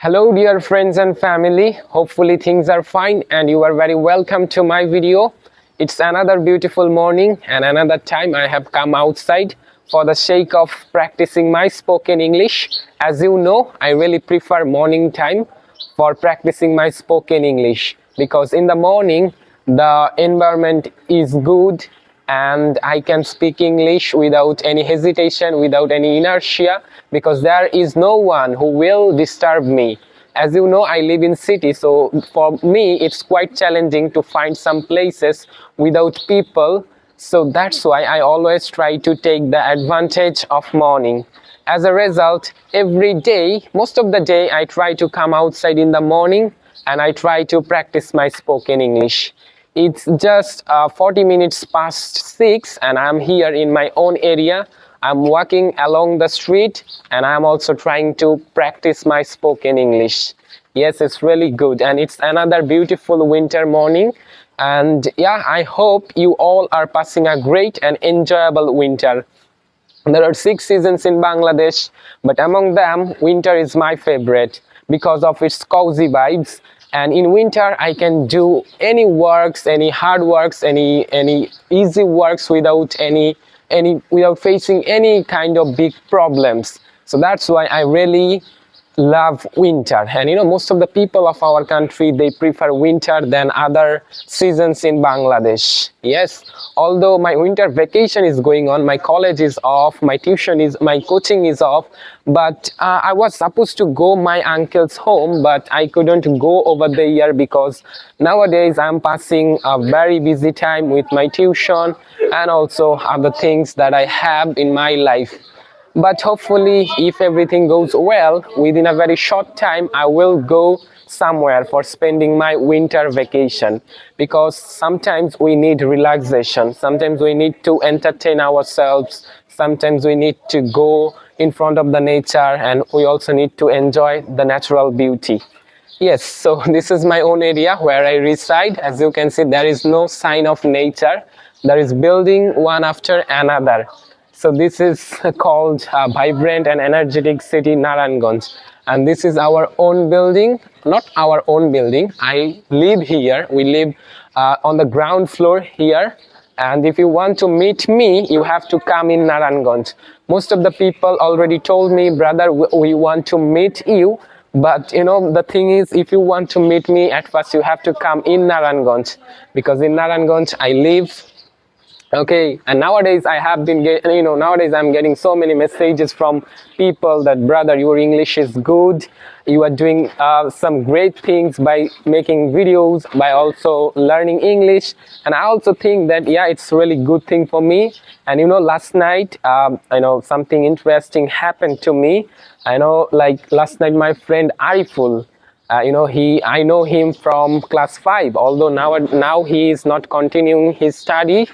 Hello dear friends and family, hopefully things are fine and you are very welcome to my video. It's another beautiful morning and another time I have come outside for the sake of practicing my spoken English. As you know, I really prefer morning time for practicing my spoken English because in the morning the environment is good and I can speak English without any hesitation, without any inertia, because there is no one who will disturb me. As you know, I live in city, so for me it's quite challenging to find some places without people. So that's why I always try to take the advantage of morning. As a result, every day, most of the day, I try to come outside in the morning and I try to practice my spoken English. It's just 40 minutes past 6 and I'm here in my own area. I'm walking along the street and I'm also trying to practice my spoken English. Yes, it's really good and it's another beautiful winter morning. And yeah, I hope you all are passing a great and enjoyable winter. There are 6 seasons in Bangladesh, but among them, winter is my favorite because of its cozy vibes. And in winter, I can do any works, any hard works, any easy works without without facing any kind of big problems. So that's why I really love winter. And most of the people of our country, they prefer winter than other seasons in Bangladesh. Yes, although my winter vacation is going on, my college is off, my coaching is off, but I was supposed to go my uncle's home, but I couldn't go over the year because nowadays I'm passing a very busy time with my tuition and also other things that I have in my life. But hopefully, if everything goes well, within a very short time, I will go somewhere for spending my winter vacation, because sometimes we need relaxation, sometimes we need to entertain ourselves, sometimes we need to go in front of the nature, and we also need to enjoy the natural beauty. Yes, so this is my own area where I reside. As you can see, there is no sign of nature. There is building one after another. So this is called a vibrant and energetic city, Narayanganj. And this is our own building, not our own building. I live here. We live on the ground floor here. And if you want to meet me, you have to come in Narayanganj. Most of the people already told me, brother, we want to meet you. But the thing is, if you want to meet me, at first you have to come in Narayanganj, because in Narayanganj I live. Okay, and nowadays I'm getting so many messages from people that, brother, your English is good, you are doing some great things by making videos, by also learning English. And I also think that, yeah, it's really good thing for me. And last night something interesting happened to me. Like last night my friend Ariful, I know him from class 5, although now he is not continuing his studies.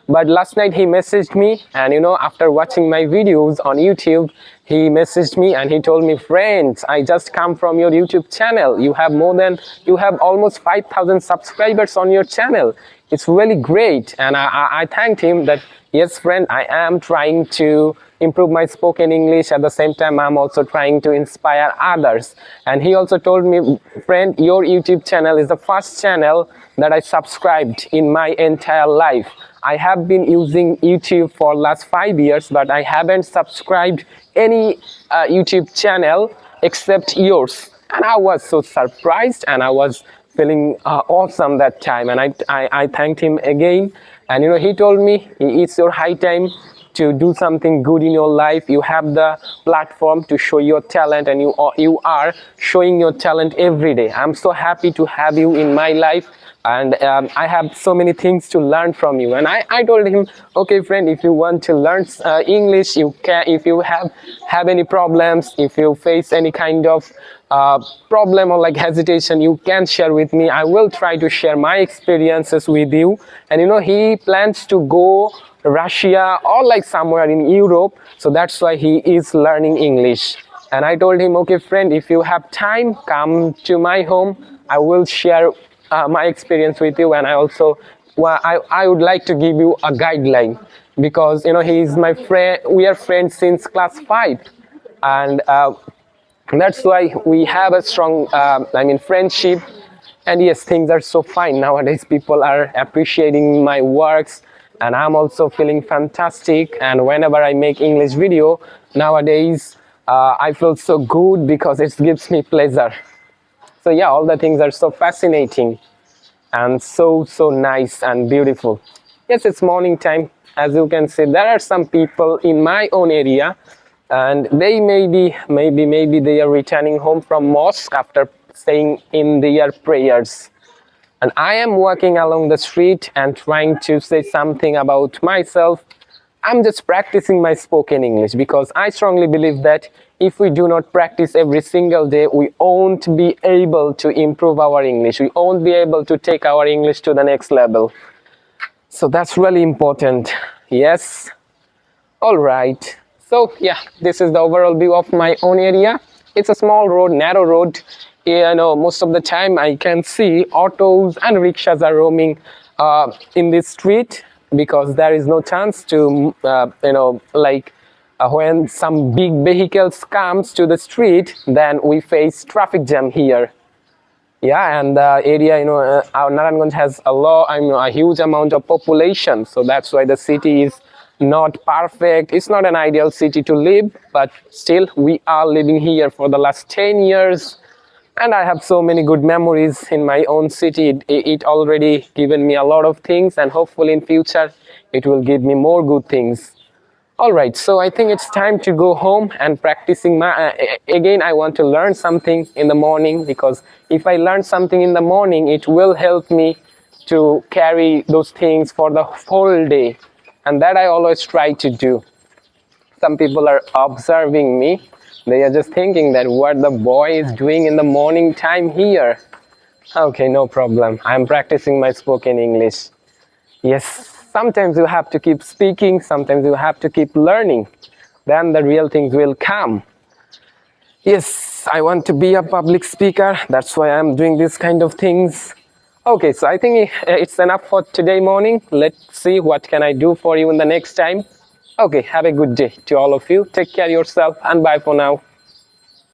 But last night he messaged me, and after watching my videos on YouTube, he messaged me and he told me, friends, I just come from your YouTube channel. You have almost 5,000 subscribers on your channel. It's really great. And I thanked him that, yes, friend, I am trying to improve my spoken English. At the same time, I'm also trying to inspire others. And he also told me, friend, your YouTube channel is the first channel that I subscribed in my entire life. I have been using YouTube for last 5 years, but I haven't subscribed any YouTube channel except yours. And I was so surprised and I was feeling awesome that time. And I thanked him again. And he told me, it's your high time to do something good in your life. You have the platform to show your talent, and you are showing your talent every day. I'm so happy to have you in my life, and I have so many things to learn from you. And I told him, okay, friend, if you want to learn English, you can. If you have any problems, if you face any kind of problem or like hesitation, you can share with me. I will try to share my experiences with you. And he plans to go Russia or like somewhere in Europe, so that's why he is learning English. And I told him, okay, friend, if you have time, come to my home. I will share my experience with you, and I also I would like to give you a guideline, because he is my friend. We are friends since class 5, and That's why we have a strong, friendship. And yes, things are so fine nowadays. People are appreciating my works, and I'm also feeling fantastic. And whenever I make English video nowadays, I feel so good because it gives me pleasure. So yeah, all the things are so fascinating and so nice and beautiful. Yes, it's morning time. As you can see, there are some people in my own area, and they maybe they are returning home from mosque after saying in their prayers. And I am walking along the street and trying to say something about myself. I'm just practicing my spoken English because I strongly believe that if we do not practice every single day, we won't be able to improve our English. We won't be able to take our English to the next level. So that's really important. Yes. All right. So yeah, this is the overall view of my own area. It's a small road, narrow road. Most of the time I can see autos and rickshaws are roaming in this street because there is no chance to, when some big vehicles comes to the street, then we face traffic jam here. Yeah, and the area, our Narayanganj has a huge amount of population, so that's why the city is not perfect. It's not an ideal city to live, but still we are living here for the last 10 years. And I have so many good memories in my own city. It already given me a lot of things, and hopefully in future it will give me more good things. All right, so I think it's time to go home and practicing my again. I want to learn something in the morning, because if I learn something in the morning, it will help me to carry those things for the whole day, and that I always try to do. Some people are observing me. They are just thinking that what the boy is doing in the morning time here. Okay, no problem. I'm practicing my spoken English. Yes, sometimes you have to keep speaking, sometimes you have to keep learning. Then the real things will come. Yes, I want to be a public speaker. That's why I'm doing this kind of things. Okay, so I think it's enough for today morning. Let's see what can I do for you in the next time. Okay, have a good day to all of you. Take care of yourself, and bye for now.